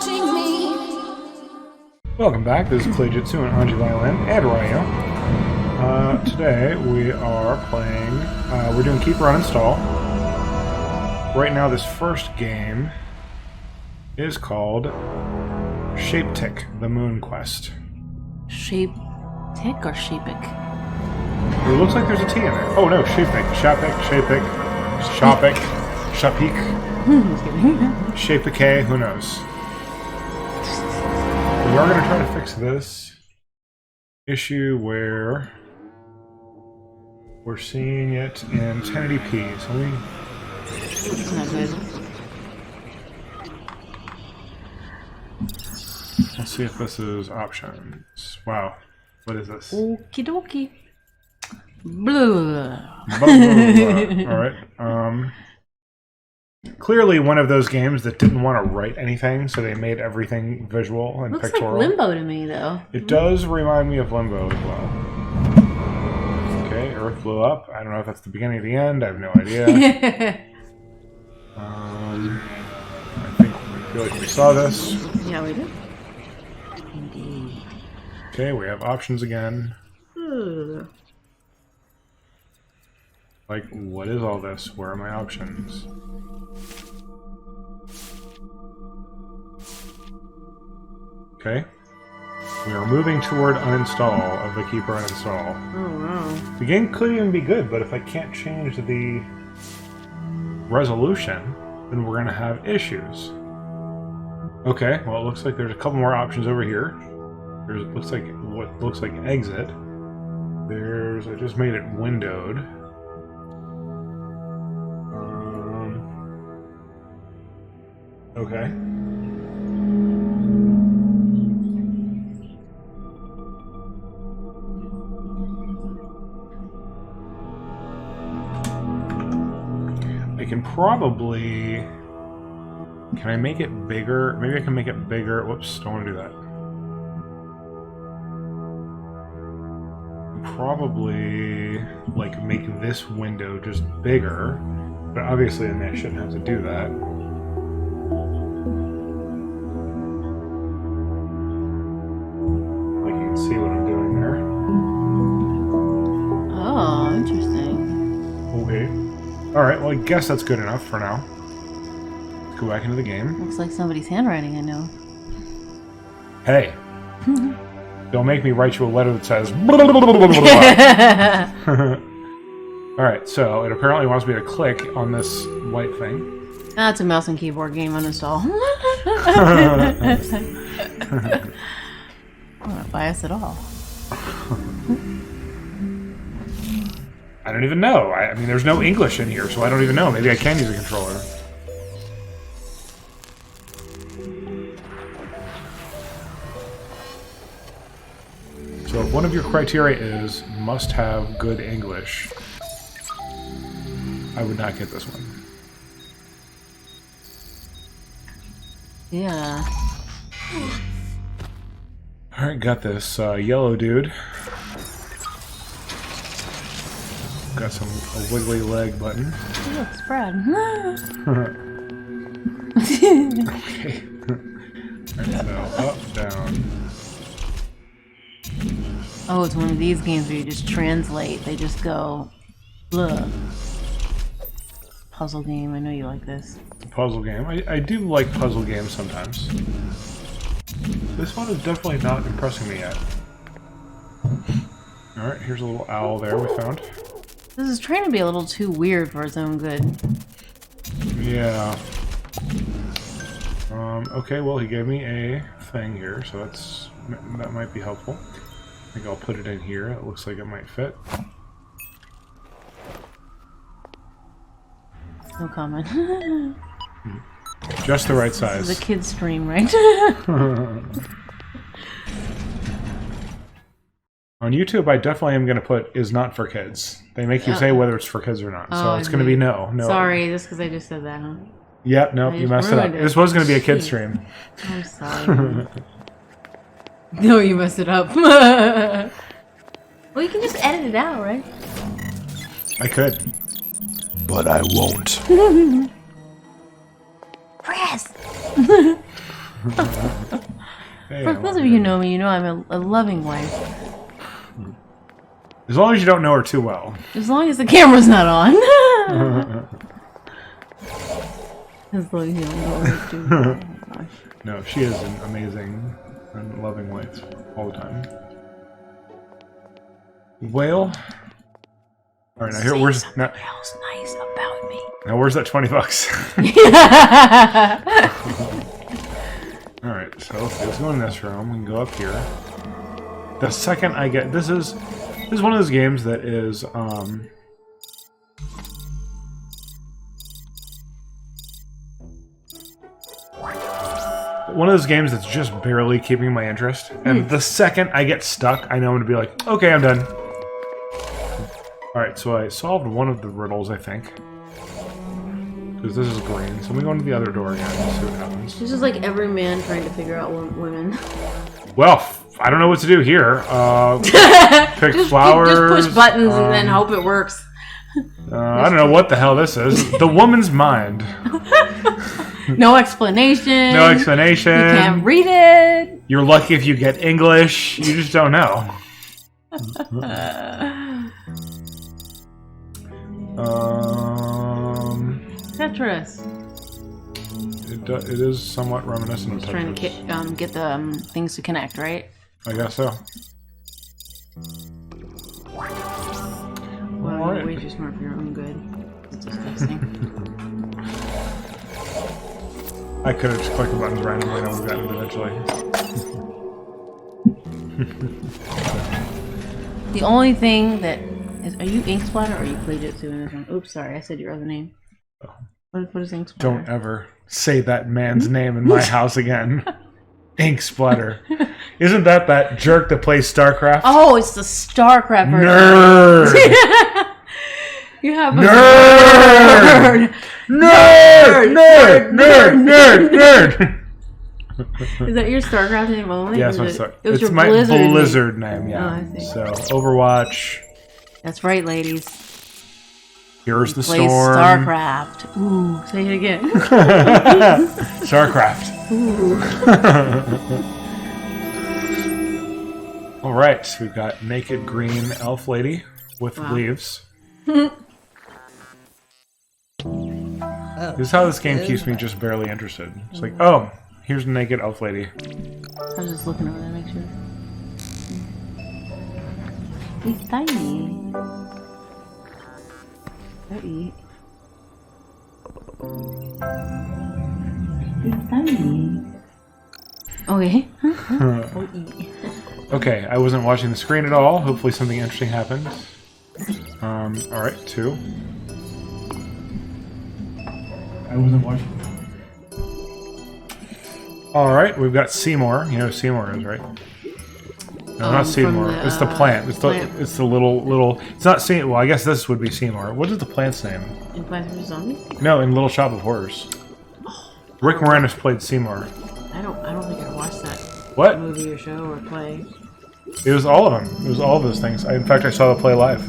haunting me. Welcome back. This is ClayJitsu and Anji Violin and Ryo. Today we are playing. We're doing Keep Run Install. Right now, this first game is called Shape Tick: The Moon Quest. Shape Tick or Shapic? It looks like there's a T in there. Oh no, Shape Tick, Shapic, Shapic, Shapic, Shapik, Shapic, who knows? We are going to try to fix this issue where we're seeing it in 1080p. So That's not good. let's see if this is options. Wow, what is this? Okie dokie. Blue. Alright. Clearly one of those games that didn't want to write anything, so they made everything visual and Looks pictorial. like Limbo to me, though. It does remind me of Limbo as well. Okay, Earth blew up. I don't know if that's the beginning of the end. I have no idea. I feel like we saw this. Yeah, we did. Indeed. Okay, we have options again. Like, what is all this? Where are my options? Okay. We are moving toward uninstall of the Keep Run Install. Oh, wow. The game could even be good, but if I can't change the resolution, then we're going to have issues. Okay, well, it looks like there's a couple more options over here. There's looks like what looks like exit. I just made it windowed. Okay. I can probably... Can I make it bigger? Maybe I can make it bigger. Whoops, don't want to do that. Probably, like, make this window just bigger. But obviously, then I shouldn't have to do that. Like, you can see what I'm doing there. Oh, interesting. Okay. Alright, well, I guess that's good enough for now. Let's go back into the game. Looks like somebody's handwriting, I know. Hey! Don't make me write you a letter that says... Alright, so it apparently wants me to click on this white thing. That's a mouse and keyboard game, uninstall. I'm not biased at all. I don't even know. I mean, there's no English in here, so I don't even know. Maybe I can use a controller. So if one of your criteria is must have good English, I would not get this one. Yeah. Alright, got this yellow dude. Got a wiggly leg button. Oh, look, spread. Okay. Alright, so up, down. Oh, it's one of these games where you just translate. They just go, look. Puzzle game. I know you like this. It's a puzzle game. I do like puzzle games sometimes. This one is definitely not impressing me yet. Alright, here's a little owl there we found. This is trying to be a little too weird for its own good. Yeah. Okay, well, he gave me a thing here, so that might be helpful. I think I'll put it in here. It looks like it might fit. No comment. Just the right This size. is a kid's stream, right? On YouTube, I definitely am going to put is not for kids. They make you say whether it's for kids or not. So it's going to be no. Sorry, just because I just said that, huh? Yep, nope, you messed it up. This was going to be a kid stream. I'm sorry. No, you messed it up. Well, you can just edit it out, right? I could. But I won't. Press! Hey, For those of you who know me, you know I'm a loving wife. As long as you don't know her too well. As long as the camera's not on. As long as you don't know her too well. Oh, gosh. No, she is an amazing and loving wife all the time. Whale. All right, now here, where's something else nice about me? now? Where's that $20? All right, so let's go in this room. We can go up here. The second I get this is one of those games that is one of those games that's just barely keeping my interest. And the second I get stuck, I know I'm gonna be like, okay, I'm done. Alright, so I solved one of the riddles, I think. Because this is green. So we go into the other door again and see what happens. This is like every man trying to figure out women. Well, I don't know what to do here. Pick flowers. Just push buttons and then hope it works. I don't know what the hell this is. The woman's mind. No explanation. No explanation. You can't read it. You're lucky if you get English. You just don't know. Tetris. It is somewhat reminiscent of Tetris. Trying to get the things to connect, right? I guess so. Well, All right. you're way too smart for your own good. It's disgusting. I could have just clicked the buttons randomly and I would have gotten it eventually. The only thing that is... Are you Ink Splatter or are you ClayJitsu in this one? Oops, sorry, I said your other name. Oh. What is Ink Splatter? Don't ever say that man's name in my house again. Ink Splatter. Isn't that jerk that plays StarCraft? Oh, it's the StarCraft version. Nerd! You have a Nerd! Nerd! Nerd! Nerd! Nerd! Nerd! Is that your StarCraft name only? Yeah, it's it's my Blizzard name, yeah. Oh, I see. So, Overwatch. That's right, ladies. Here's the Play storm. StarCraft. Ooh, say it again. StarCraft. Ooh. All right, so we've got naked green elf lady with leaves. This is how this game keeps me just barely interested. It's like, oh, here's a naked elf lady. I was just looking over there, make sure. He's tiny. Go eat. He's tiny. Okay. Go eat. Okay, I wasn't watching the screen at all. Hopefully something interesting happened. Alright, 2. I wasn't watching. Alright, we've got Seymour. You know who Seymour is, right? No, not Seymour. It's the plant. It's the little. It's not Seymour. Well, I guess this would be Seymour. What is the plant's name? In Plants vs Zombies? No, in Little Shop of Horrors. Rick Moranis played Seymour. I don't think I watched that What? movie or show or play. It was all of them. It was all of those things. In fact, I saw the play live.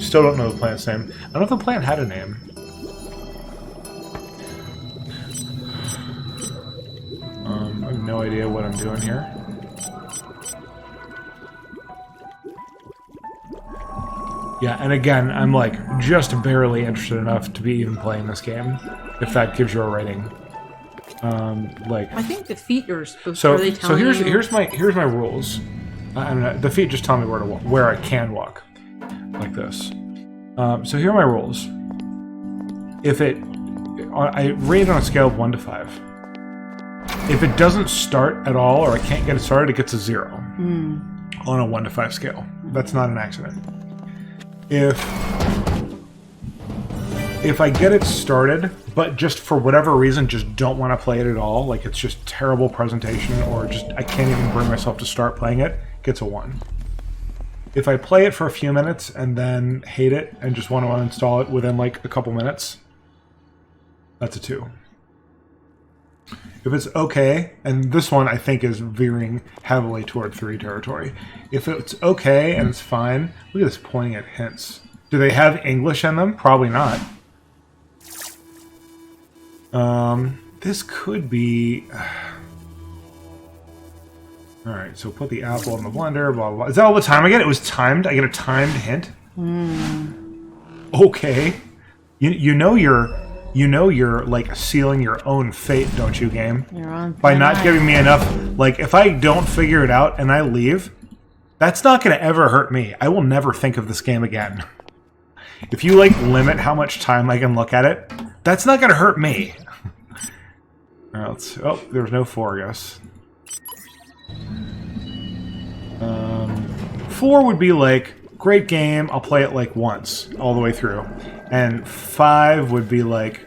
Still don't know the plant's name. I don't know if the plant had a name. I have no idea what I'm doing here. Yeah, and again, I'm like just barely interested enough to be even playing this game, if that gives you a rating. I think the feet are supposed So to. so here's my rules. The feet just tell me where to walk, where I can walk, like this. So here are my rules. If I rate it on a scale of 1 to 5. If it doesn't start at all, or I can't get it started, it gets a 0 on a 1 to 5 scale. That's not an accident. If I get it started, but just for whatever reason just don't want to play it at all, like it's just terrible presentation, or just I can't even bring myself to start playing it, gets a 1. If I play it for a few minutes and then hate it and just want to uninstall it within like a couple minutes, that's a 2. If it's okay, and this one I think is veering heavily toward 3 territory. If it's okay and it's fine, look at this pointing at hints. Do they have English in them? Probably not. This could be... Alright, so put the apple in the blender, blah, blah, blah. Is that all the time I get? It was timed? I get a timed hint? Okay. You know you're like sealing your own fate, don't you, game? You're on by not giving me enough. Like, if I don't figure it out and I leave, that's not going to ever hurt me. I will never think of this game again. If you like limit how much time I can look at it, that's not going to hurt me. All right, let's see. Oh, there's no 4, I guess. 4 would be like, great game, I'll play it like once, all the way through. And 5 would be like,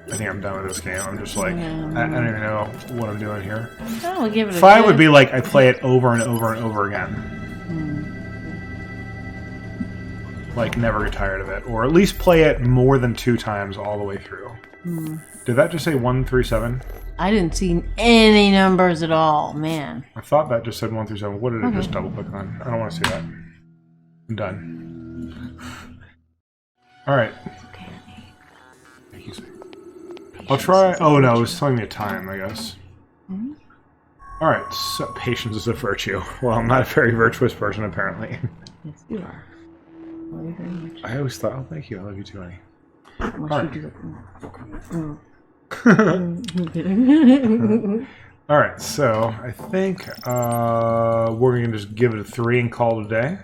I think I'm done with this game. I'm just like, I don't even know what I'm doing here. Oh, we'll give it a 5 would be like, I play it over and over and over again. Like, never get tired of it. Or at least play it more than 2 times all the way through. Did that just say 1 through 7? I didn't see any numbers at all, man. I thought that just said 1 through 7. What did it just double click on? I don't want to see that. I'm done. Alright. I'll try. Oh no, it was telling me a time, I guess. Alright, so patience is a virtue. Well, I'm not a very virtuous person, apparently. Yes, you are. Love you very much. I always thought, oh, thank you. I love you too, honey. Unless you do Alright, so I think we're going to just give it a 3 and call it a day.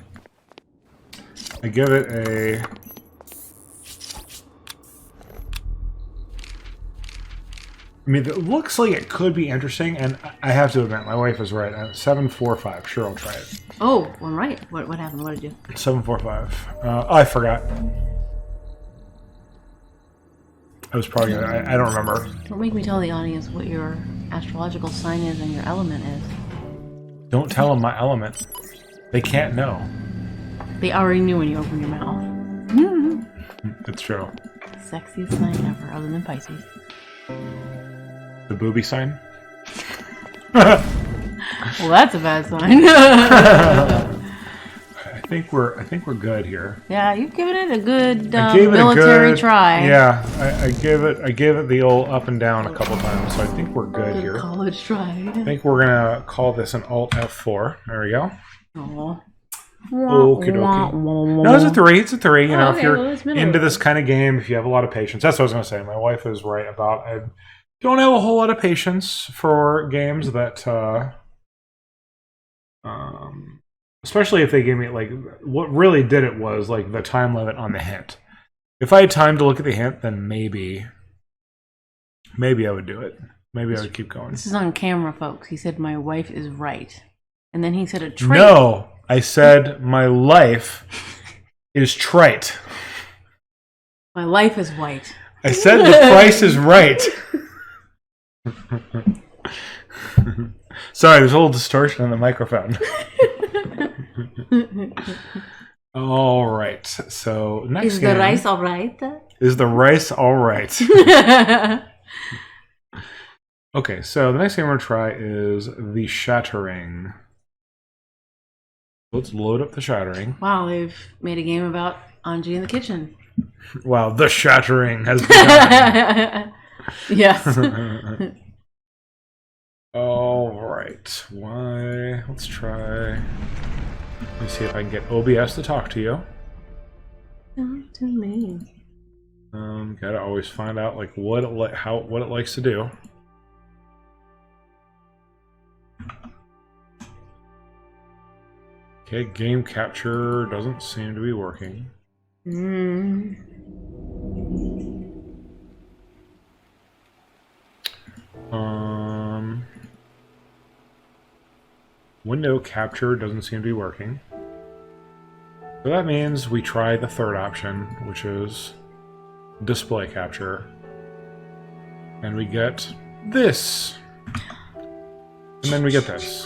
I give it a... I mean, it looks like it could be interesting, and I have to admit, my wife is right. 745. Sure, I'll try it. Oh, I'm right. What happened? What did you do? 745. Oh, I forgot. I was probably gonna... I don't remember. Don't make me tell the audience what your astrological sign is and your element is. Don't tell them my element. They can't know. They already knew when you opened your mouth. It's true. Sexiest sign ever, other than Pisces. The booby sign? Well, that's a bad sign. I think we're good here. Yeah, you've given it a good military try. Yeah, I gave it the old up and down a couple times, so I think we're good here. College try. I think we're gonna call this an Alt F4. There we go. Aww. Okie dokie. No, it's a 3. It's a 3. You know, okay, if you're well, into this kind of game, if you have a lot of patience. That's what I was gonna say. My wife is right about. I don't have a whole lot of patience for games that. Especially if they gave me, like, what really did it was, like, the time limit on the hint. If I had time to look at the hint, then maybe I would do it. Maybe I would keep going. This is on camera, folks. He said, my wife is right. And then he said a trait. No, I said my life is trite. My life is white. I said the price is right. Sorry, there's a little distortion on the microphone. All right. So next is game. Is the rice all right? Is the rice all right? Okay, so the next game we're going to try is The Shattering. Let's load up The Shattering. Wow, they've made a game about Anji in the kitchen. Wow, The Shattering has begun. Yes. All right. Why? Let's try. Let me see if I can get OBS to talk to you. Talk to me. Gotta always find out like what it likes to do. Okay, game capture doesn't seem to be working. Window capture doesn't seem to be working. So that means we try the third option, which is display capture. And we get this. And then we get this.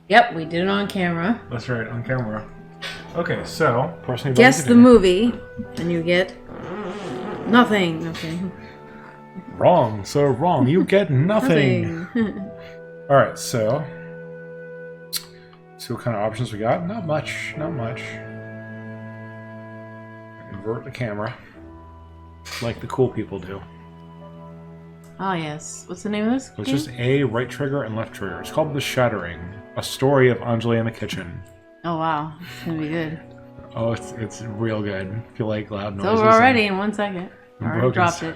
Yep, we did it on camera. That's right, on camera. Okay, so guess the movie, and you get nothing. Okay. Wrong, so wrong. You get nothing. All right, so see what kind of options we got. Not much. Not much. Invert invert the camera. Like the cool people do. Oh, yes. What's the name of this? It's just A, right trigger, and left trigger. It's called The Shattering. A story of Anjali in the kitchen. Oh, wow. It's going to be good. Oh, it's real good. If you like loud It's noises. over already in 1 second. I already dropped it.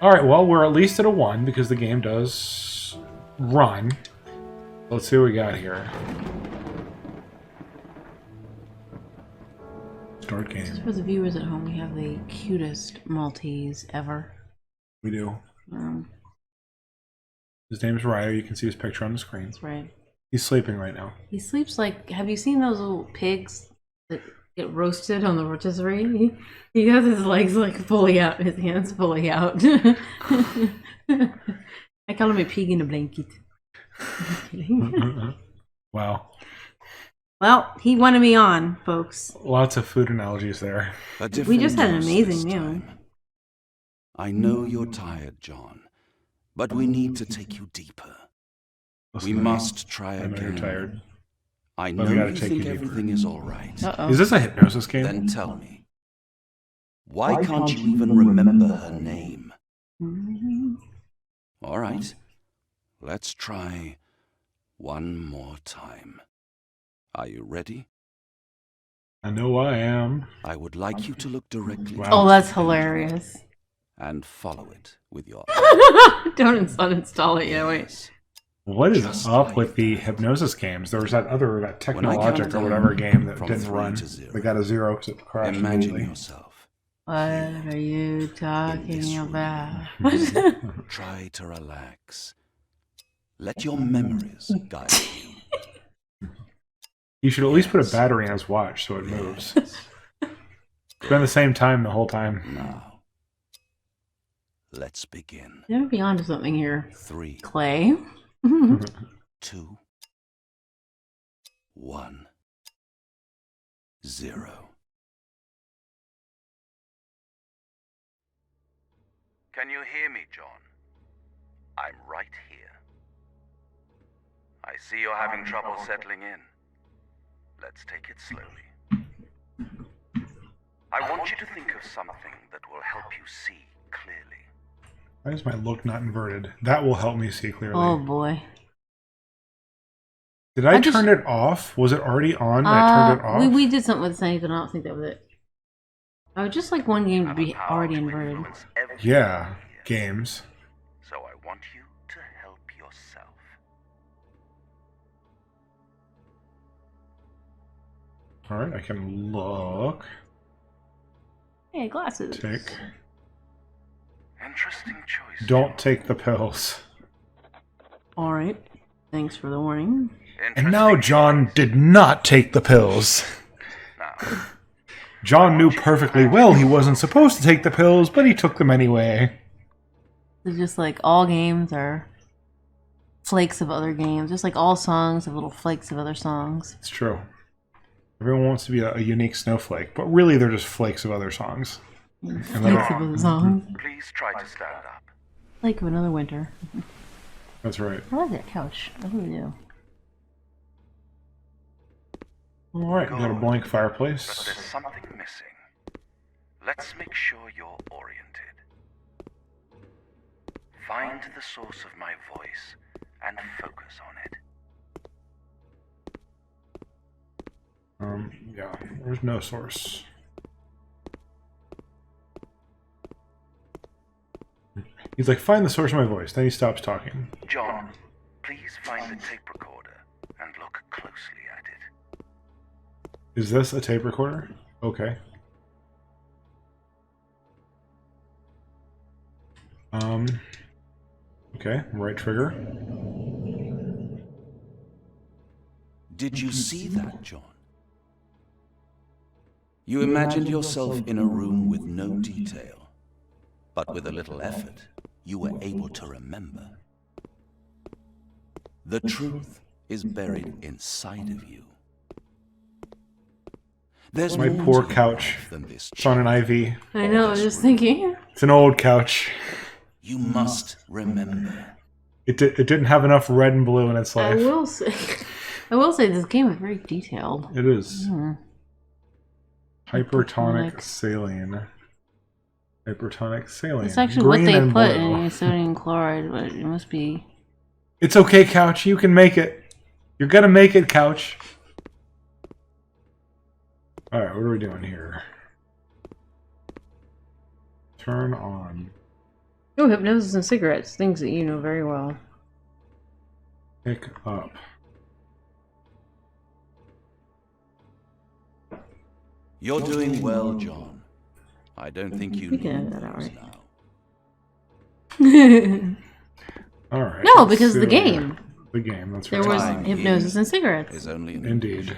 Alright, well, we're at least at a 1 because the game does run. Let's see what we got here. Start game. Just for the viewers at home, we have the cutest Maltese ever. We do. His name is Ryo. You can see his picture on the screen. That's right. He's sleeping right now. He sleeps like... Have you seen those little pigs that get roasted on the rotisserie? He has his legs like fully out, his hands fully out. I call him a pig in a blanket. Wow. Well, he wanted me on, folks. Lots of food analogies there. We just had an amazing meal. I know you're tired, John, but we need to take you deeper. Listen, we must try I know again. you're tired. I But know we gotta you take think you deeper. everything is all right. Uh-oh. Is this a hypnosis game? Then tell me, why can't you even remember her name? All right, let's try one more time. Are you ready? I know I am. I would like you to look directly Wow. Oh, that's hilarious. and follow it with your Don't uninstall it yet, wait. What is Just up like with the hypnosis games? There was that other When I Technologic count or whatever down game that from didn't 3 run. to 0. They got a 0 because it crashed Imagine immediately. yourself. What are you this talking room. about? Try to relax. Let your memories guide you. You should at least put a battery in his watch so it moves. It's been the same time the whole time. Now, let's begin. You're gonna be onto something here, 3, Clay. 2, 1, 0. Can you hear me, John? I'm right here. I see you're having trouble settling in. Let's take it slowly. I want you to think of something that will help you see clearly. Why is my look not inverted? That will help me see clearly. Oh boy. Did I turn it off? Was it already on and I turned it off? We did something with the same, but I don't think that was it. I would just like one game to be already inverted. Yeah, games. So I want you to help yourself. Alright, I can look. Hey, glasses. Take. Interesting choice. Don't take the pills. Alright. Thanks for the warning. And now John did not take the pills. Now, John knew perfectly well he wasn't supposed to take the pills, but he took them anyway. It's just like all games are flakes of other games. Just like all songs have little flakes of other songs. It's true. Everyone wants to be a unique snowflake, but really they're just flakes of other songs. Flakes of other songs. please try to stand up. Flake of another winter. That's right. I like that couch. I really do. Alright, we got a blank But fireplace. there's something missing. Let's make sure you're oriented. Find the source of my voice and focus on it. Yeah, there's no source. He's like, find the source of my voice. Then he stops talking. John, please find the tape recorder and look closely at it. Is this a tape recorder? Okay. Okay, right trigger. Did you see that, John? You imagined yourself in a room with no detail, but with a little effort, you were able to remember. The truth is buried inside of you. There's My more poor to couch. life than this It's on an chair. IV. I know, I was just thinking. It's an old couch. You must remember. It didn't have enough red and blue in its I life. will say this game is very detailed. It is. Hypertonic saline. Hypertonic saline. That's actually Green what they and put blue. in sodium chloride, but it must be... It's okay, Couch. You can make it. You're gonna make it, Couch. Alright, what are we doing here? Turn on. Oh, hypnosis and cigarettes. Things that you know very well. Pick up. You're doing well, John. I don't think you We can need edit that out, those right? now. Alright. No, let's because see the what- game. The game, that's There right. was Time hypnosis here and cigarettes. Is only an Indeed. illusion.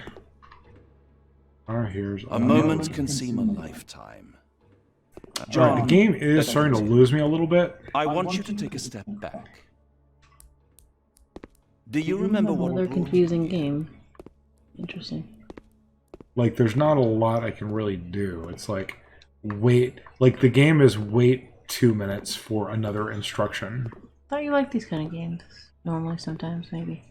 Alright, here's A moment can seem a lifetime. Alright, John, the game is starting to lose me a little bit. I want you to take a step back. Do you remember what Another brought you confusing here? game. Interesting. Like, there's not a lot I can really do. It's like, wait. Like, the game is wait 2 minutes for another instruction. Thought you liked these kind of games. Normally, sometimes, maybe.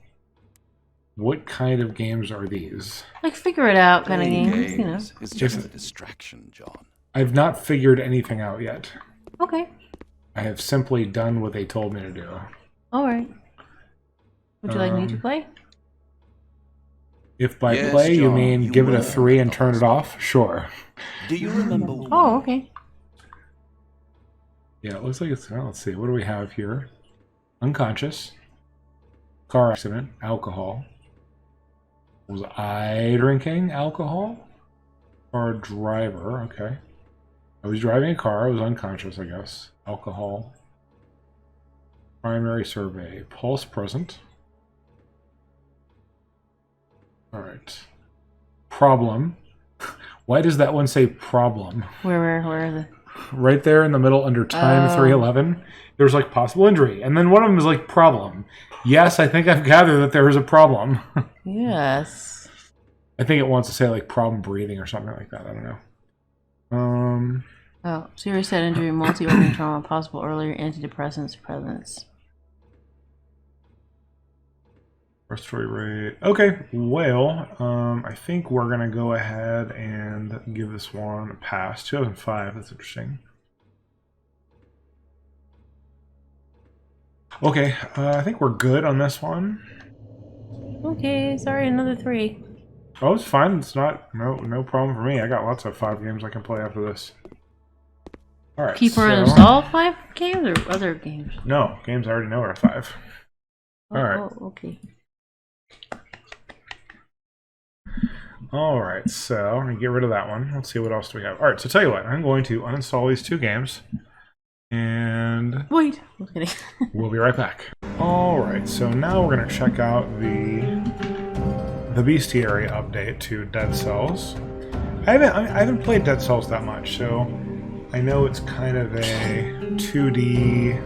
What kind of games are these? Like figure it out kind of Playing games, you know. games is just a distraction, John. I've not figured anything out yet. Okay. I have simply done what they told me to do. Alright. Would you like me to play? If by Yes, play you John, mean you give it a were 3 and turn it awesome. off, sure. Do you remember? Oh, okay. Yeah, it looks like it's... Well, let's see. What do we have here? Unconscious. Car accident. Alcohol. Was I drinking alcohol? Or a driver? Okay. I was driving a car. I was unconscious, I guess. Alcohol. Primary survey. Pulse present. Alright. Problem. Why does that one say problem? Where are the... Right there in the middle under time Oh. 311, there's like possible injury. And then one of them is like problem. Yes, I think I've gathered that there is a problem. Yes. I think it wants to say like problem breathing or something like that. I don't know. Oh, serious head injury, multi-organ trauma, possible earlier antidepressants presence. Respiratory rate. Okay, well, I think we're going to go ahead and give this one a pass. 2005, that's interesting. Okay, I think we're good on this one. Okay, sorry, another 3. Oh, it's fine. It's not no problem for me. I got lots of 5 games I can play after this. All right. Keep or so, uninstall 5 games or other games? No, games I already know are 5. All right. Oh, okay. All right. So I'm gonna get rid of that one. Let's see what else do we have. All right. So tell you what, I'm going to uninstall these 2 games, and Wait. I'm kidding. we'll be right back. All right. So now we're gonna check out the Bestiary update to Dead Cells. I haven't played Dead Cells that much, so I know it's kind of a 2D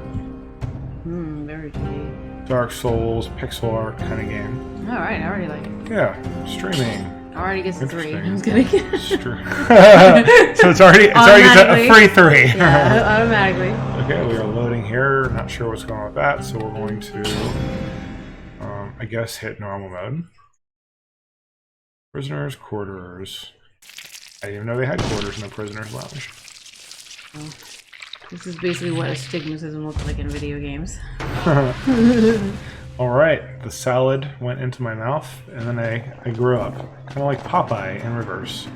Very good. Dark Souls pixel art kind of game. Alright, I already like it. Yeah, streaming. Already gets a 3. Interesting. I'm just kidding. So it's already a free 3. Yeah, automatically. Okay, we are loading here. Not sure what's going on with that, so we're going to, I guess, hit normal mode. Prisoners' quarters. I didn't even know they had quarters in the prisoners' lounge. Well, this is basically what astigmatism looks like in video games. Alright, the salad went into my mouth, and then I grew up. Kind of like Popeye in reverse.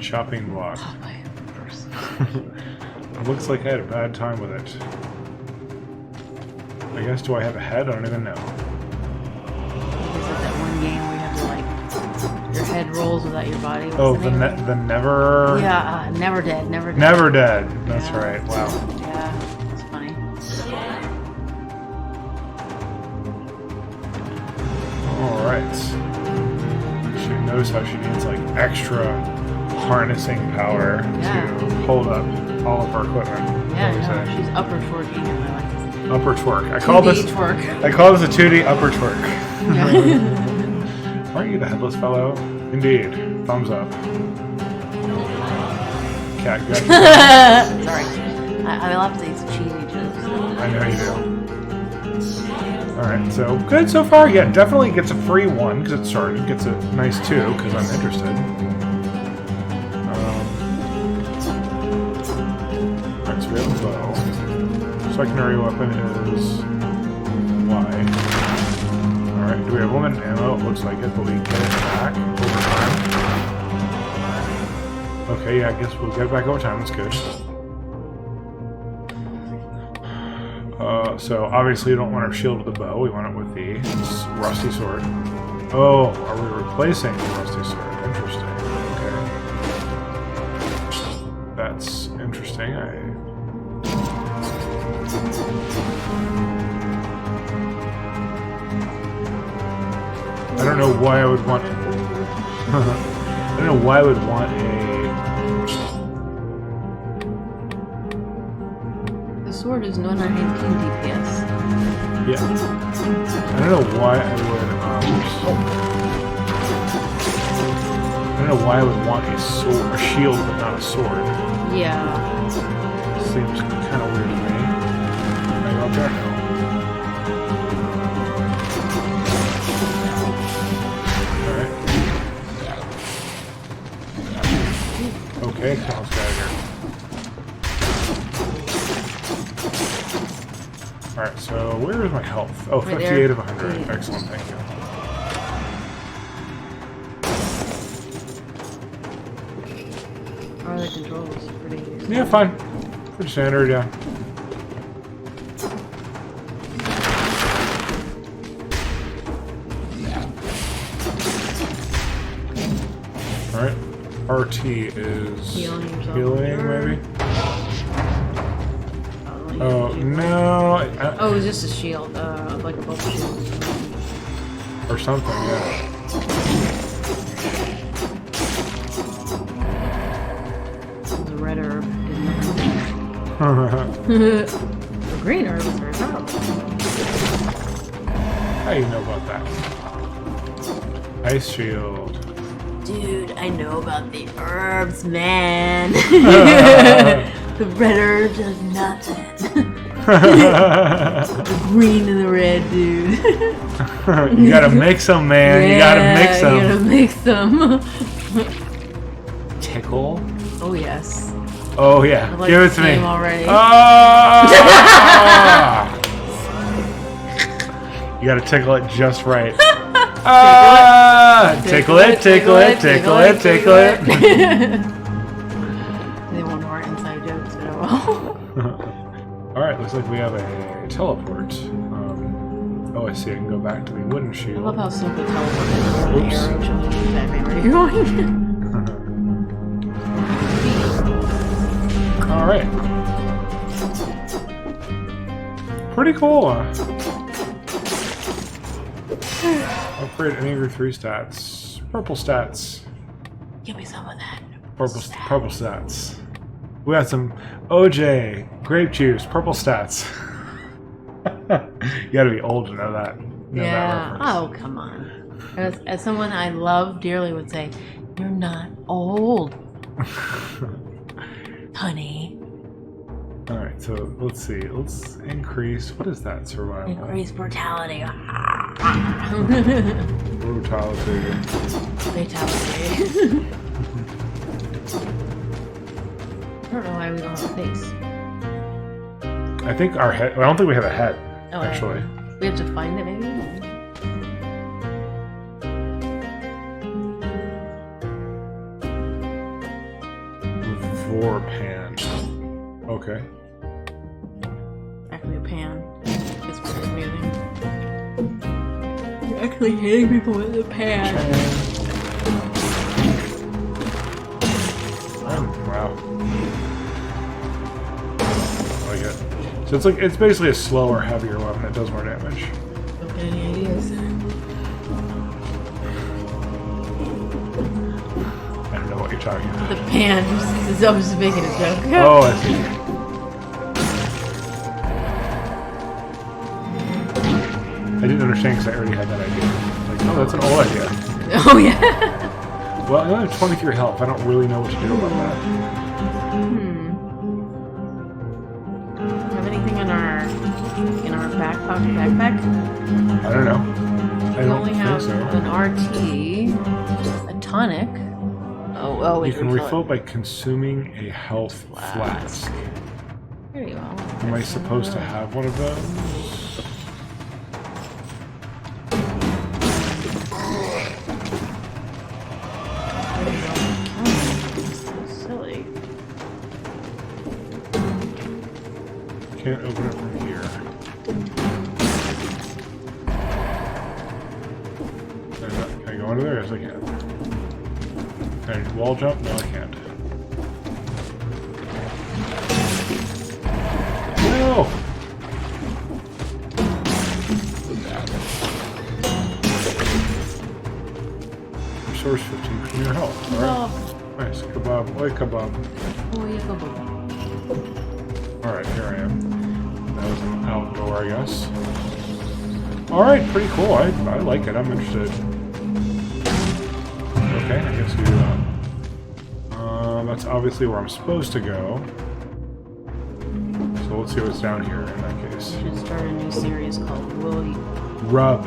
Chopping block. Popeye in reverse. It looks like I had a bad time with it. I guess, do I have a head? I don't even know. Is it that one game where you have to like your head rolls without your body? What's Oh, the name of it? the Never... Yeah, Never Dead, Never Dead. Never Dead. That's Yeah. right. Wow. Yeah, it's funny. Alright. She notice how she needs like extra harnessing power Yeah. to hold up all of her equipment. Yeah, What do you no, say? she's upper twerking in my life. Upper twerk. I call this 2D twerk. I call this a 2D upper twerk. Yeah. Aren't you the headless fellow? Indeed. Thumbs up. Cat gut. Sorry. I love these cheesy jokes. I know you do. Alright, so good so far. Yeah, definitely gets a free 1 because it started. Gets a nice 2 because I'm interested. Alright, so we have a bow. Secondary weapon is Y. Alright, do we have limited ammo? It looks like it, but we can get it back over time. Okay, yeah, I guess we'll get it back over time. That's good. So obviously you don't want our shield with the bow, we want it with the rusty sword. Oh, are we replacing the rusty sword? Interesting. Okay. That's interesting. I don't know why I would want... I don't know why I would want a... The sword is 919 DPS. Yeah. I don't know why I would, I don't know why I would want a sword, a shield, but not a sword. Yeah. Seems kind of weird to me. Maybe I'll try now. Alright. Okay, come on, let's get out of here. Alright, so where is my health? Oh, right 58 there. of 100. Yeah. Excellent, thank you. How are the controls? Pretty easy. Yeah, fine. Pretty standard, yeah. Alright. RT is Healing yourself. healing, maybe? Oh, Oh, no. oh, it was just a shield, like a bubble shield. Or something, yeah. The red herb didn't The green herb is very powerful. How do you know about that? Ice shield. Dude, I know about the herbs, man. The red herb does nothing. The green and the red, dude. You gotta mix them, man. Yeah, you gotta mix them. You gotta mix them. Tickle? Oh, yes. Oh, yeah. I like Give it this to me. game already. Ah! You gotta tickle it just right. Ah! Tickle it, tickle it, tickle it, tickle it. They want more inside jokes, but oh well. Alright, looks like we have a teleport. Oh, I see. I can go back to the wooden I shield. love how simple teleport is. An Oops. arrow showing you exactly where you're going. Alright. Pretty cool. Upgrade any of your 3 stats. Purple stats. Give me some of that. Purple stats. We got some OJ, grape juice, purple stats. You gotta be old to know that. Know Yeah. that reference. Oh, come on. As someone I love dearly would say, you're not old, honey. Alright, so let's see. Let's increase. What is that? Survival. Increase brutality. Brutality. Fatality. I don't know why we don't have a face. I think our head. I don't think we have a head, Oh, actually. We have to find it, maybe? Vorpan. Okay. That could be a pan. It's pretty amusing. You're actually hitting people with a pan. Wow. I like it. So it's basically a slower, heavier weapon that does more damage. Don't get any ideas. I don't know what you're talking about. The pan. I'm just making a joke. Oh, I see. I didn't understand because I already had that idea. Like, oh, that's an old idea. Oh, yeah. Well, I only have 23 health. I don't really know what to do about that. Have anything in our backpack pouch backpack? I don't know. I We don't only think have so. an RT, a tonic. Oh, You wait, can refill by consuming a health flask. There you go. Am I supposed to have one of those? Silly. Can't open it from here. Can I go under there? Yes, I can. Can I wall jump? No, I can't. No! Restores 15 from your health. Alright. Nice. Kebab. Oi, kebab. Oh, yeah, kebab. Alright, here I am. That was an outdoor, I guess. Alright, pretty cool. I like it. I'm interested. Okay, I guess we do that. That's obviously where I'm supposed to go. So let's see what's down here in that case. Should start a new series called Willie. Rub.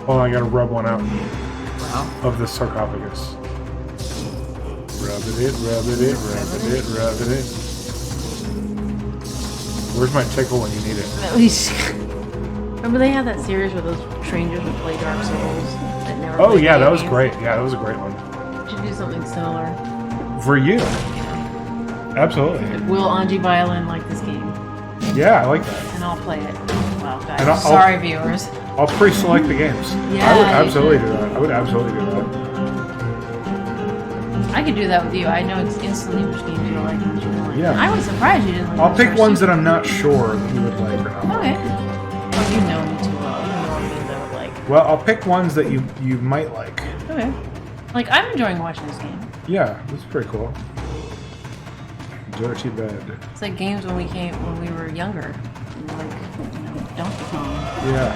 Oh, I gotta rub one out Wow. of the sarcophagus. Rub it, rub it, rub it, rub it. Where's my tickle when you need it? At least. Remember they had that series where those strangers would play Dark Souls that never Oh played yeah, that was games? great. Yeah, that was a great one. Should do something similar. For you. Absolutely. Will Anji Violin like this game? Yeah, I like that. And I'll play it. Wow, guys. And I'll- Sorry, viewers. I'll pre-select the games. Yeah, I would you absolutely should. do that. I would absolutely do that. I could do that with you. I know instantly which games you like and which you don't like. Yeah. I was surprised you didn't like I'll the pick first ones two. that I'm not sure that you would like or not. Okay. Oh, you know me too well. You know what games I would like. Well, I'll pick ones that you might like. Okay. Like, I'm enjoying watching this game. Yeah, that's pretty cool. Dirty bed. It's like games when we were younger. Like, Donkey Kong. Yeah.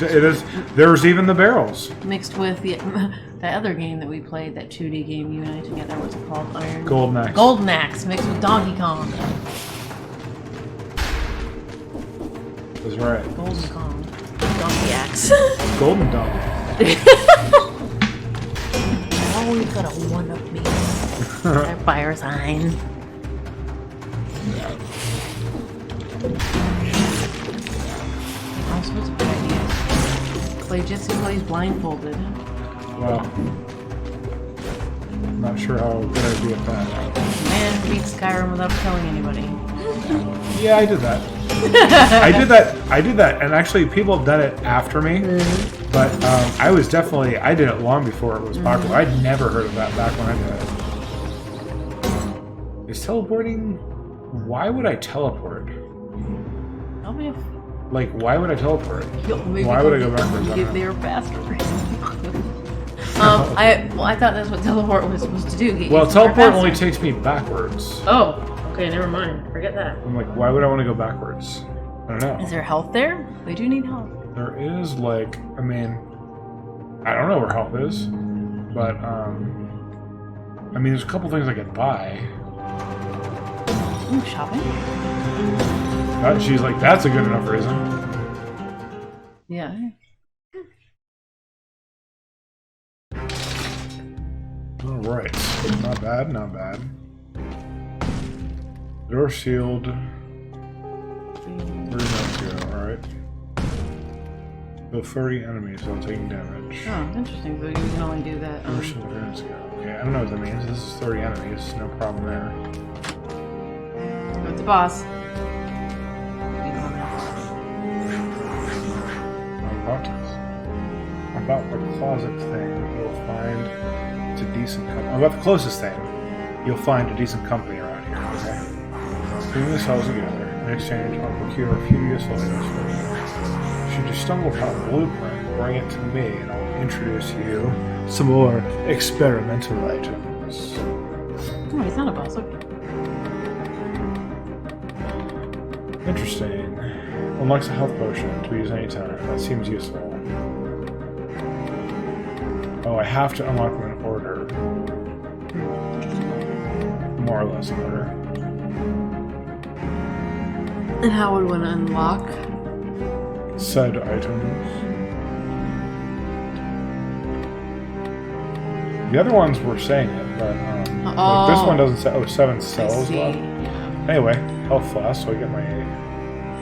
It is. There's even the barrels. Mixed with that other game that we played, that 2D game you and I together, what's it called? Golden Axe. Golden Axe mixed with Donkey Kong. That's right. Golden Kong. Donkey Axe. Golden Donkey. Always gotta one-up me. That fire sign. All sorts of good ideas. ClayJitsu plays blindfolded. Well, not sure how good I'd be at that. Man beats Skyrim without killing anybody. Yeah, I did that. I did that, and actually people have done it after me. But I did it long before it was popular. I'd never heard of that back when I did it. Is teleporting? Why would I teleport? Tell me if Like, why would I teleport? maybe Why would I go backwards? I Get don't there faster. I thought that's what teleport was supposed to do. Get Well, you somewhere teleport only faster. takes me backwards. Oh, okay, never mind. Forget that. I'm like, why would I want to go backwards? I don't know. Is there health there? We do need health. There is, like, I mean, I don't know where health is, but, I mean, there's a couple things I could buy. Ooh, shopping? She's like, that's a good enough reason. Yeah. Alright. Not bad, not bad. Door sealed. Where did that go? Alright. Kill 30 enemies while taking damage. Oh, interesting. So you can only do that. Door sealed minutes ago. Okay, I don't know what that means. This is 30 enemies. No problem there. Go to the boss. About the closet thing, you'll find it's a decent company. About the closest thing, you'll find a decent company around here. Okay. Bring this all together. In exchange, I'll procure a few useful items for you. Should you stumble upon a blueprint, bring it to me, and I'll introduce you some more experimental items. Oh, he's not a boss. Okay. Interesting. Unlocks a health potion to be used anytime. That seems useful. Oh, I have to unlock them in order. More or less in order. And how would one unlock? Said items. The other ones were saying it, but like this one doesn't say. Oh, 7 cells left. Yeah. Anyway, health flask, so I get my.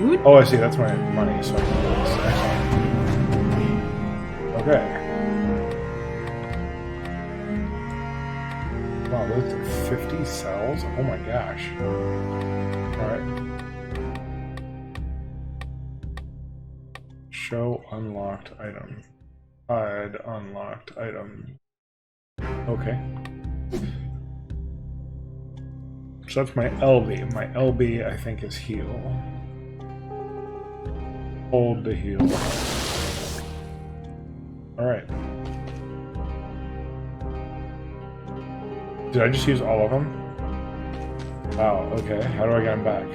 Ooh. Oh, I see. That's my money, so I can do this. Excellent. Okay. Wow, those are 50 cells. Oh my gosh. All right. Show unlocked item. Hide unlocked item. Okay. So that's my LB. My LB, I think, is heal. Hold the heal. Alright. Did I just use all of them? Wow, okay. How do I get them back?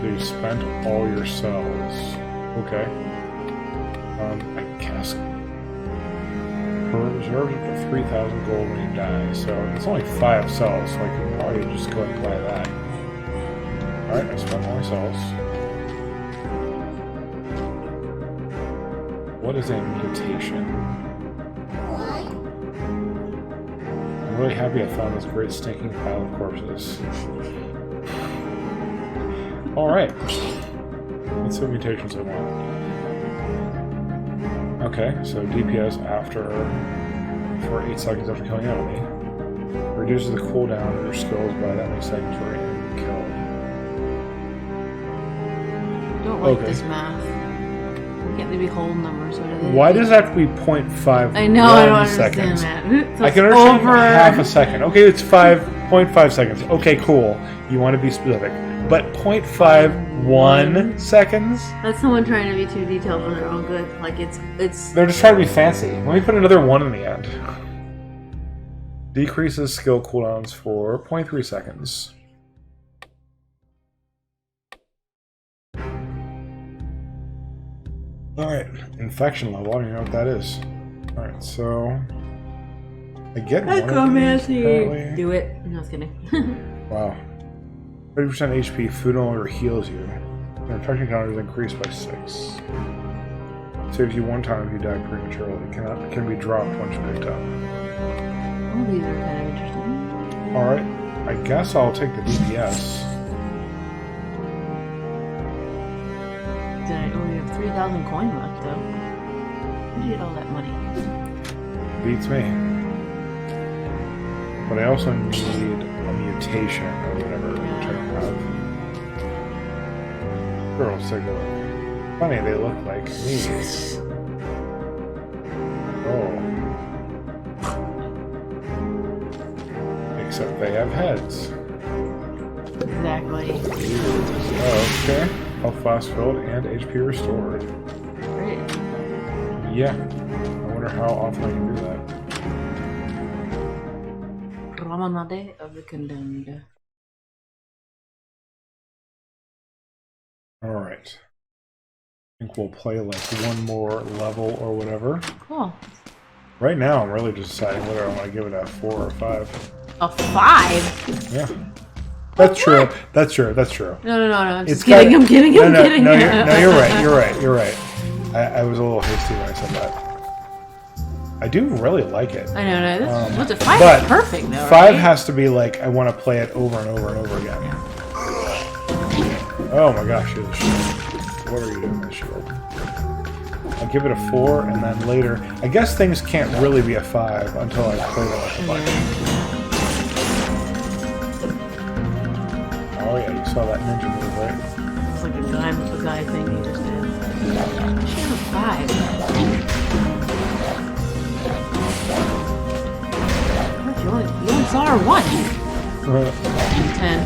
You spent all your cells. Okay. I guess reserves up to 3,000 gold when you die, so it's only 5 cells, so I could probably just go and buy that. Alright, I spent all my cells. What is a mutation? I'm really happy I found this great stinking pile of corpses. Alright. Let's see what mutations I want. Okay, so DPS for 8 seconds after killing an enemy. Reduces the cooldown of your skills by that many seconds for any kill. Don't like this math. Can't they be whole numbers? What are they? Why does it have to be 0.5 I know, I don't understand seconds? that. So I can understand half a second. Okay, it's 5.5 seconds. Okay, cool. You want to be specific. But 0.51 seconds? That's someone trying to be too detailed for their own good. Like it's. They're just trying to be fancy. Let me put another 1 in the end. Decreases skill cooldowns for 0.3 seconds. Alright, infection level. I don't even know what that is. Alright, so I get necromancy. Do it. No, I was kidding. Wow. 30% HP, food no longer heals you. Your infection counter is increased by 6. Saves you 1 time if you die prematurely. Can be dropped once picked up. Oh, these are kind of interesting. Alright, I guess I'll take the DPS. Did I only have 3,000 coin left though? Where did you get all that money? Beats me. But I also need a mutation or whatever, which I don't have. Girls take a look. Funny, they look like me. Oh. Except they have heads. Exactly. Oh, okay. Health flask filled and HP restored. Great. Yeah. I wonder how often I can do that. Promenade of the Condemned. Alright. I think we'll play like 1 more level or whatever. Cool. Right now, I'm really just deciding whether I want to give it a 4 or 5. A 5? Yeah. That's true. That's true. That's true. No. I'm just kidding. I'm kidding. No, you're right. You're right. I was a little hasty when I said that. I do really like it. I know. What's a 5 but is perfect, though. 5 right? has to be like, I want to play it over and over and over again. Yeah. Oh my gosh, she's a shield. What are you doing with shield? I'll give it a 4, and then later... I guess things can't really be a 5 until I play them like a bunch. Oh yeah, you saw that ninja move, right? It's like a guy thing he just did. She has a 5. You only saw her once. 10.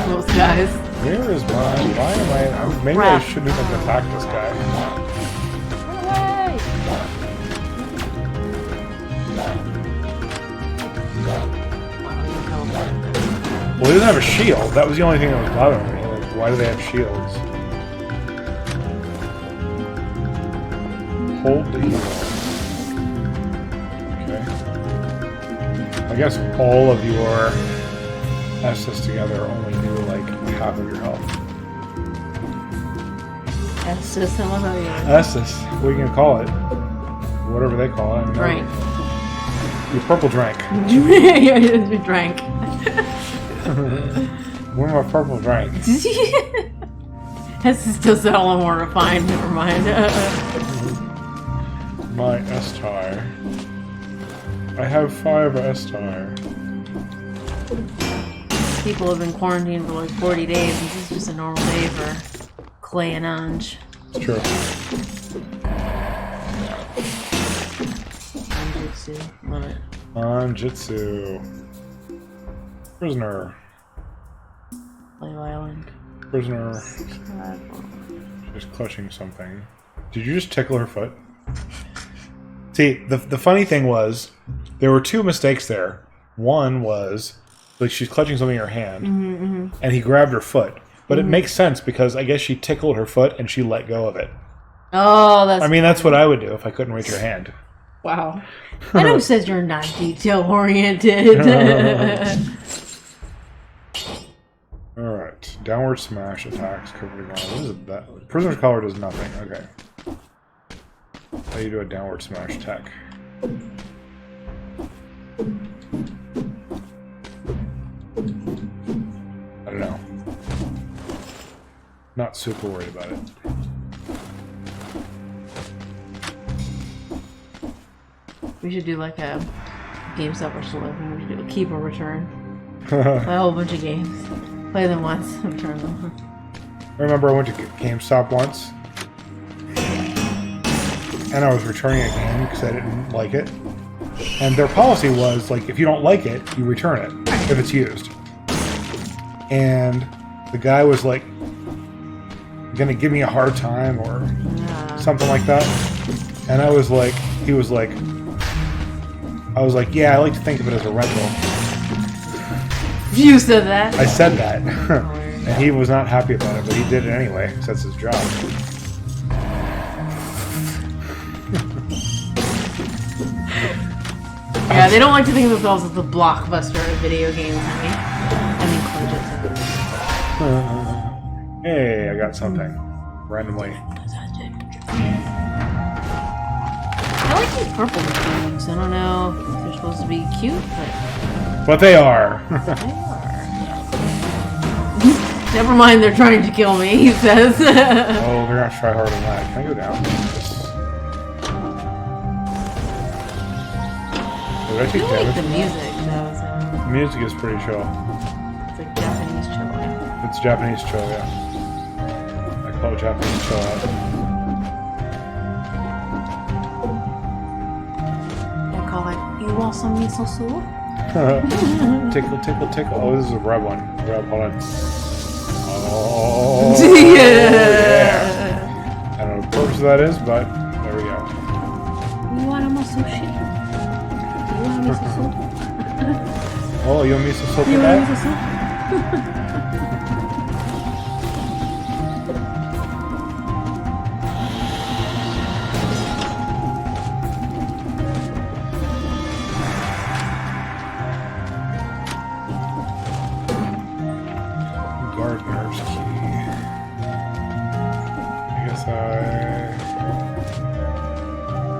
Those guys. Where is mine? Why am I... maybe I shouldn't have attacked this guy. Well, he doesn't have a shield. That was the only thing that was bothering me. Like, why do they have shields? Hold the heal. Okay. I guess all of your S's together only do like half of your health. Estus, I love how you S's. What are you gonna call it? Whatever they call it. drank. Your purple drank. You drank. One of my purple drank. Estus does that a little more refined. Never mind. My S-tire. I have 5 S-tire. People have been quarantined for like 40 days. This is just a normal day for Clay and Ange. It's true. Jitsu. Love it. Jitsu. Prisoner. Play violin. Prisoner. She's clutching something. Did you just tickle her foot? See, the funny thing was, there were 2 mistakes there. One was, like, she's clutching something in her hand, and he grabbed her foot. But it makes sense because I guess she tickled her foot and she let go of it. Oh, that's... I mean, that's what I would do if I couldn't reach her hand. Wow. I know who says you're not detail-oriented. Alright. Downward smash attacks. Covered ground. What is that? Prisoner's collar does nothing. Okay. How do you do a downward smash attack? I don't know. Not super worried about it. We should do like a GameStop or something. We should do a keep or return. Play a whole bunch of games. Play them once and return them. I remember I went to GameStop once, and I was returning a game because I didn't like it. And their policy was, like, if you don't like it, you return it, if it's used. And the guy was, like, gonna give me a hard time or something like that. And I was like, he was like, I was like, yeah, I like to think of it as a rental. You said that? I said that. And he was not happy about it, but he did it anyway, because that's his job. Yeah, they don't like to think of themselves as the blockbuster of video games. I mean, ClayJitsu. Hey, I got something. Randomly. I like these purple games. I don't know if they're supposed to be cute, But they are. they are. Never mind, they're trying to kill me, he says. Oh, they're gonna try harder than that. Can I go down? Did I take I like damage? the music, though. So The music is pretty chill. it's like Japanese chill. It's Japanese chill, yeah. I call it Japanese chill out. I call it, you want some miso soup? Tickle, tickle, tickle. Oh, this is a red one. Red, hold on. Oh, yeah. I don't know what the purpose of that is, but there we go. You want a sushi? You want a miso soup? Oh, you want miso soup You with want that? miso soup? Gardener's key. I guess I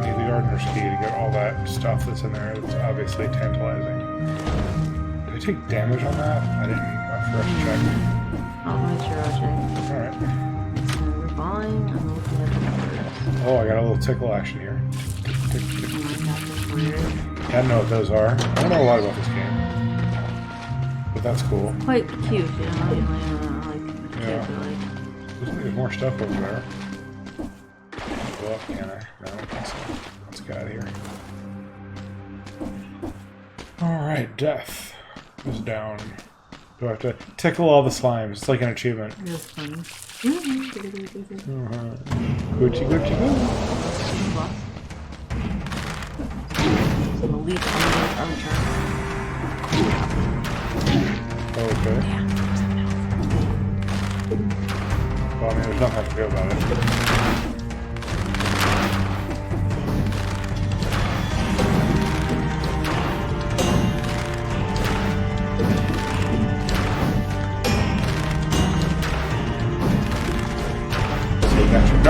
need the gardener's key to get all that stuff that's in there. That's obviously tantalizing. Did I take damage on that? I didn't. I forgot to check. I'll make sure I'll check. Alright. So we're fine. I'm looking at the numbers. Oh, I got a little tickle action here. Tick, tick, tick. Oh my God, that's weird. I don't know what those are. I don't know a lot about this game. But that's cool. Quite cute, you know. Yeah. There's more stuff over there. Go up, can I? No, I don't think so. Let's get out of here. Alright, death is down. Do I have to tickle all the slimes? It's like an achievement. That's funny. Gucci, Gucci, Gucci. Some elite archer. Okay. Well, I mean, there's nothing I can do about it.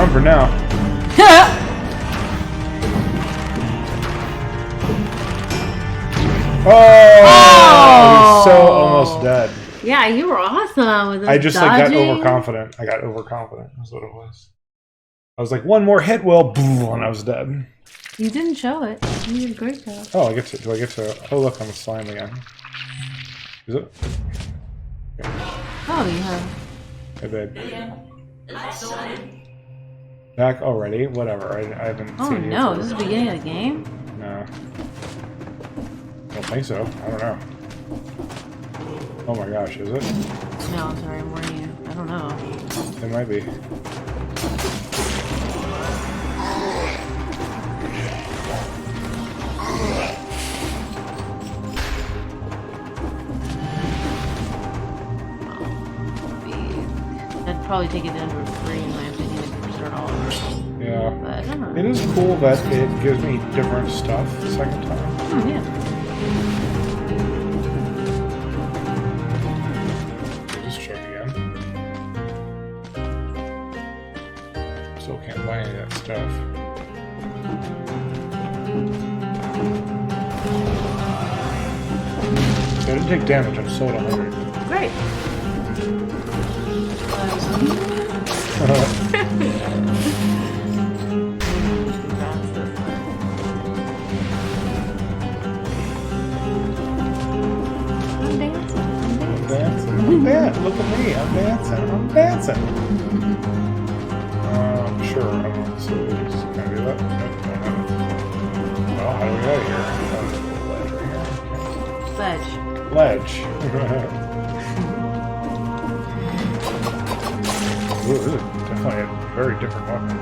remember now. Oh! He's so almost dead. Yeah, you were awesome with this I just dodging. like got overconfident. I got overconfident. That's what it was. I was like, one more hit will, boom, and I was dead. You didn't show it. You did a great job. Oh, I get to. Do I get to? Oh, look, I'm a slime again. Is it? Okay. Oh, you have. Hey, babe. Back already? Whatever. I haven't Oh seen you. no, this is the beginning of the game? No. I don't think so. I don't know. Oh my gosh, is it? No, I'm sorry, I'm warning you. I don't know. It might be. I'd probably take it down to a 3 in my opinion if you start all over. Yeah. But I don't know. It is cool that it gives me different stuff the second time. Yeah. Let's check again. Still can't buy any of that stuff. I didn't take damage, I'm still at 100. Great. Look at me, I'm dancing. Sure, I don't know. So we just kind of do that. Well, how do we get out of here? Ledge. Ledge. Ooh, this is definitely a very different weapon.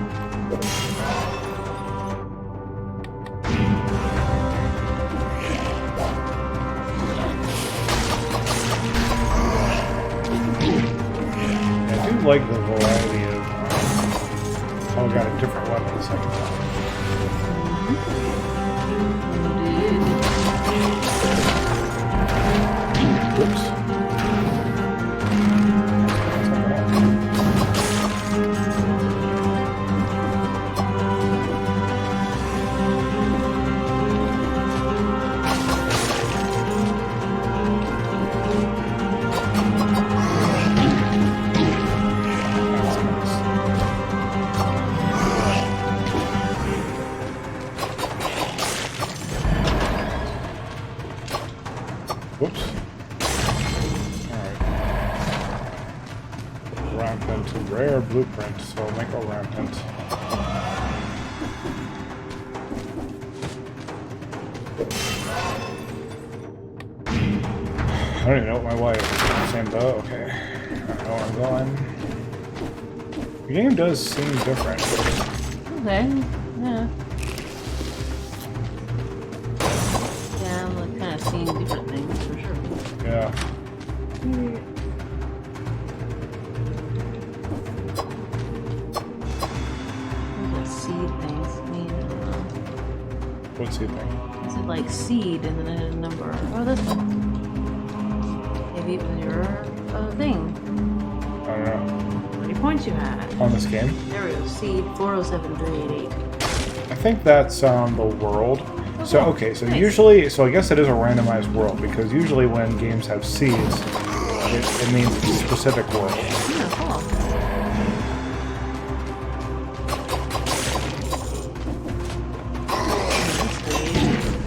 I do like the variety of how I got a different weapon the second time. Whoops. Whoops. Alright. Rampant, rare blueprint, so I'll make a rampant. I don't even know what my wife is. Same bow? Okay. I know where I'm going. The game does seem different. Okay. Yeah. Yeah, I'm like kind of seeing different things for sure. Yeah. What seed things mean? I don't know. What's he think? Is it like seed and then a number? Oh, this one. Maybe it was your thing. I don't know. How many points you had? On this game? There we go. Seed 407388. I think that's the world. So, okay, so Nice. usually, so I guess it is a randomized world, because usually when games have seeds, it means a specific world. Yeah, cool.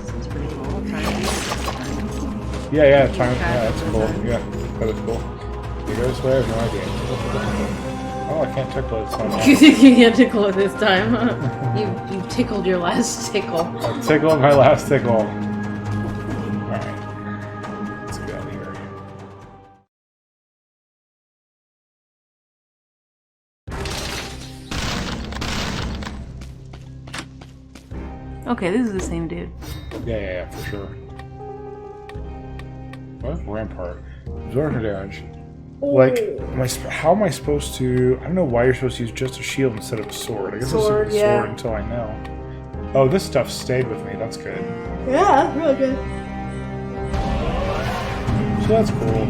That's pretty cool. Yeah, that's cool. Yeah, that is cool. You go this way, I have no idea. Oh, I can't tickle it, so You think you can't tickle it this time, huh? You tickled your last tickle. I tickled my last tickle. Alright. Let's get out of here. Okay, this is the same dude. Yeah, for sure. What? Rampart. Absorb damage. Like, how am I supposed to... I don't know why you're supposed to use just a shield instead of a sword. I guess Sword, it's a yeah. sword until I know. Oh, this stuff stayed with me. That's good. Yeah, really good. So that's cool.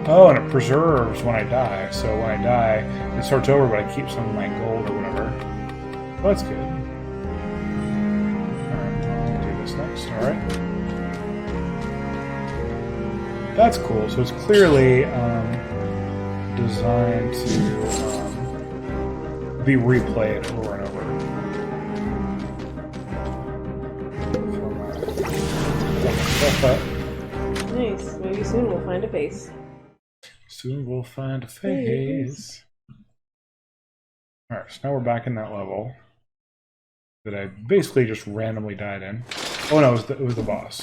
Oh, and it preserves when I die. So when I die, it starts over, but I keep some of my gold or whatever. Well, that's good. Alright, I'll do this next. Alright. That's cool. So it's clearly designed to be replayed over and over. Nice. Maybe soon we'll find a face. Soon we'll find a face. Alright, so now we're back in that level that I basically just randomly died in. Oh no, it was the boss.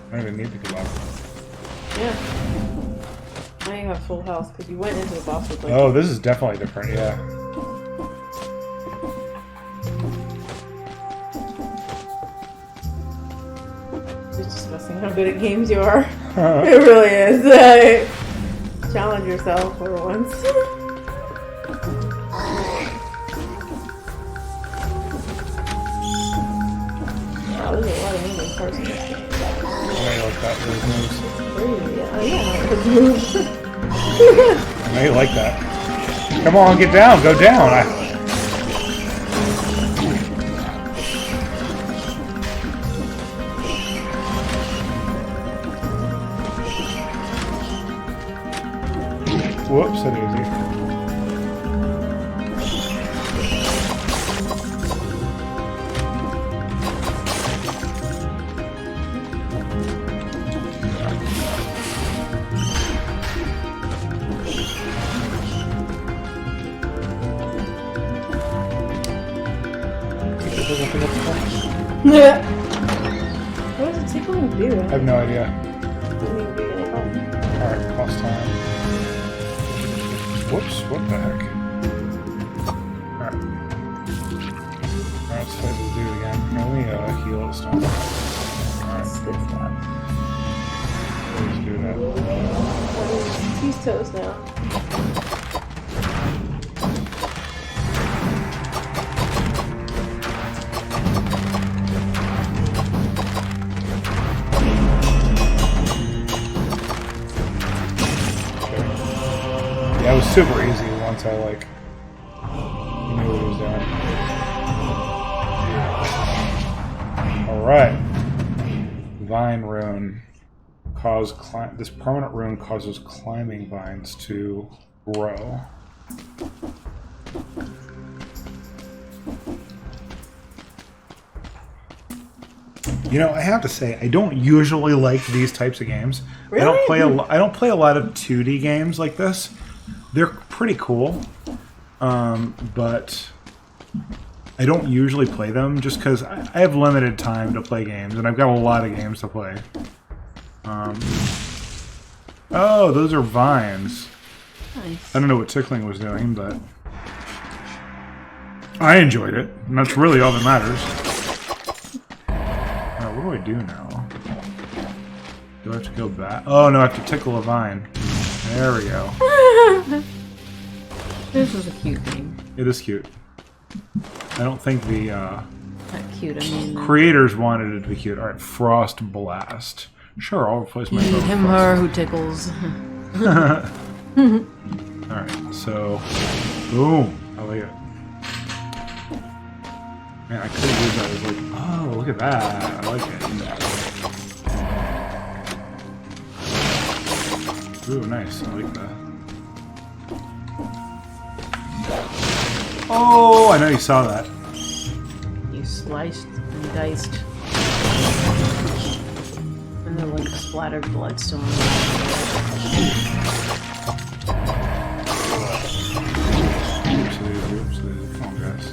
I don't even need to go up. Yeah. Now you have full health because you went into the boss with like... Oh, this is definitely different, yeah. It's disgusting how good at games you are. It really is. Like, challenge yourself for once. Wow, there's a lot of moving parts in this game. I like that, those moves. Oh yeah, those moves. I know you like that. Come on, get down, go down. Whoops, that easy. Yeah. What does it take long to do? I have no idea. Alright, pause time. Whoops, what the heck? Alright. Alright, let's try to do it again. Let me heal this time. Alright. Good stuff. Let's do that. He's toast now. Yeah, it was super easy once I knew what he was doing. Alright. Vine rune. This permanent rune causes climbing vines to grow. You know, I have to say, I don't usually like these types of games. Really? I don't play a lot of 2D games like this. They're pretty cool, but I don't usually play them just because I have limited time to play games, and I've got a lot of games to play. Oh, those are vines. Nice. I don't know what tickling was doing, but I enjoyed it, and that's really all that matters. Now, what do I do now? Do I have to go back? Oh, no, I have to tickle a vine. There we go. This is a cute thing. It is cute. I don't think the Not cute, I mean... creators wanted it to be cute. Alright, Frost Blast. Sure, I'll replace my phone. Him, her, who tickles. Alright, so... Boom! I like it. Man, I could have used that as like... Oh, look at that! I like it. Ooh, nice. I like that. Oh, I know you saw that. You sliced and diced. And then like splattered blood still on the Oops, come on, guys.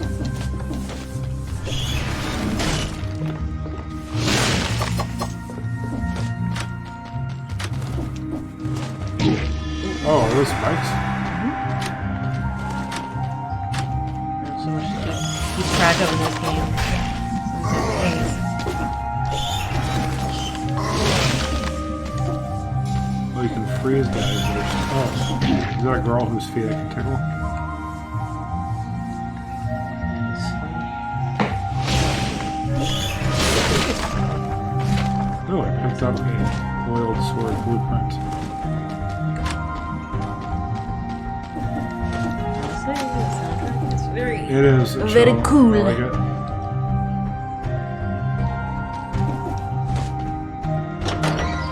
Oh, are those spikes? so much to keep track of in this game. Well, you can freeze guys. Oh, is that a girl whose feet I can tickle? Oh, I can picked up a oiled sword blueprint. It's very, It is very chill. cool. I like it.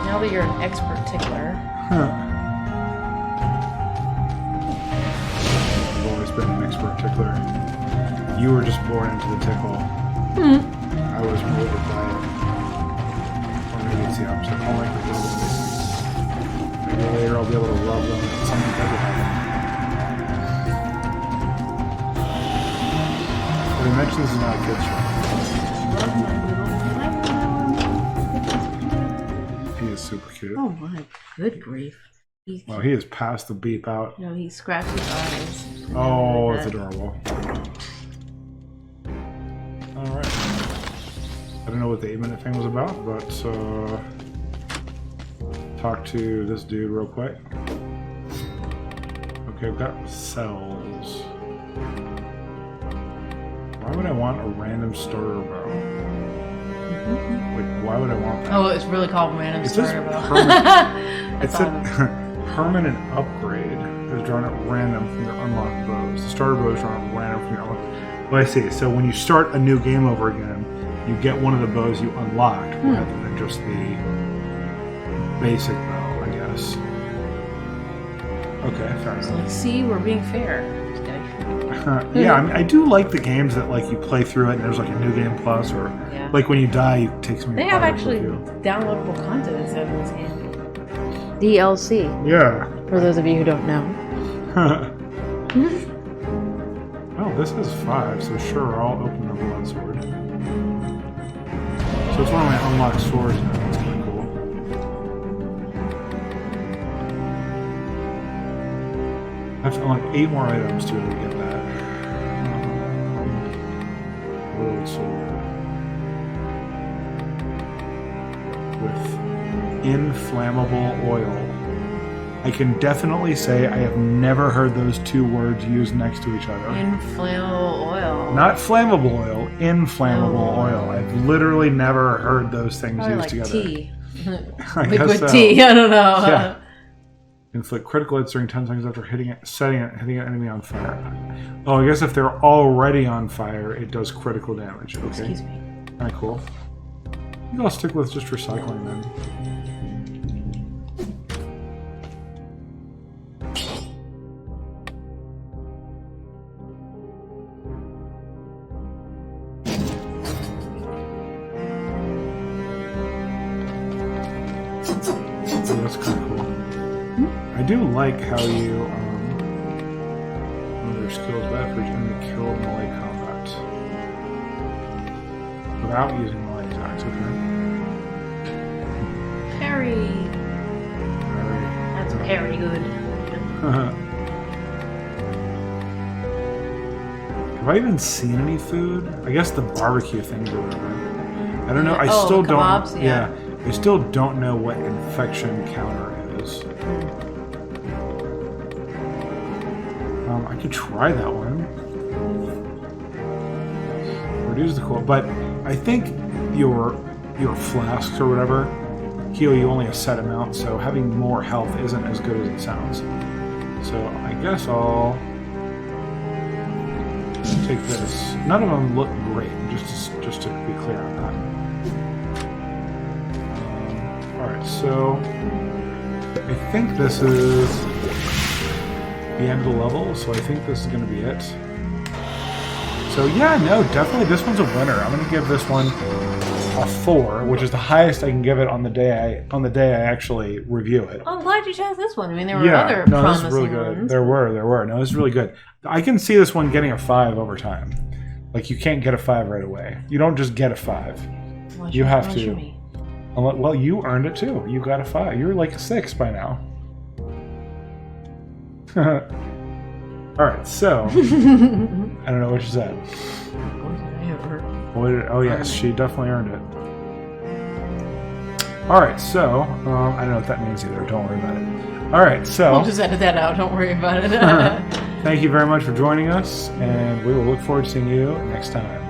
Now that you're an expert tickler. I've always been an expert tickler. You were just born into the tickle. I was molded by it. Or maybe it's the opposite. I don't like the building these things. Maybe later I'll be able to love them and something better happen. But he mentions this is not a kid's show. He is super cute. Oh my good grief. Well, he is past the beep out. No, he scratched his eyes. Oh, it's adorable. Alright. I don't know what the 8-minute thing was about, but talk to this dude real quick. Okay, I've got cells. Why would I want a random starter bow? Like, why would I want that? Oh, it's really called random It says starter bow. It said permanent upgrade is drawn at random from your unlocked bows. The starter bow is drawn at random from your unlocked. Well, I see. So when you start a new game over again, you get one of the bows you unlocked rather than just the basic bow, I guess. Okay, fair enough. So, like, see, we're being fair. Just kidding. Yeah, I mean, I do like the games that like you play through it and there's like a new game plus, or Yeah. like when you die, you take some. They have actually downloadable content instead of this game. DLC, Yeah. for those of you who don't know. Oh, this is 5, so sure, I'll open the blood sword. So it's one of my unlocked swords now. That's kind of cool. I have to unlock 8 more items to be able to get that. World sword. With inflammable oil. I can definitely say I have never heard those two words used next to each other. Inflammable oil. Not flammable oil, inflammable oil. I've literally never heard those things Probably used like together. tea. I Liquid guess so. tea, I don't know. Yeah. Inflict critical hits during 10 seconds after hitting an enemy on fire. Oh, I guess if they're already on fire, it does critical damage. Okay. Excuse me. Alright, cool. I think I'll stick with just recycling then. Oh, that's kind of cool. I do like how you, one of your skills bad for each enemy killed melee combat. Without using melee attacks, okay. Very. That's very good. Have I even seen any food? I guess the barbecue things or whatever. I don't know. I Oh, still kebabs, don't. yeah. I still don't know what infection counter is. I could try that one. Reduce the cold, but I think your flasks or whatever heal you only a set amount, so having more health isn't as good as it sounds. So I guess I'll take this. None of them look great, just to be clear on that. Alright, so I think this is the end of the level, so I think this is going to be it. So yeah, no, definitely this one's a winner. I'm going to give this one a 4, which is the highest I can give it on the day I actually review it. Oh, I'm glad you chose this one. I mean, there were other no, this promising is really good. ones. There were. No, this is really good. I can see this one getting a 5 over time. Like, you can't get a 5 right away. You don't just get a 5. You have to. Well, you earned it too. You got a 5. You're like a 6 by now. Alright, so I don't know what you said. Oh yes, she definitely earned it. Alright, so I don't know what that means either. Don't worry about it. Alright, so We'll just edit that out. Don't worry about it. thank you very much for joining us, and we will look forward to seeing you next time.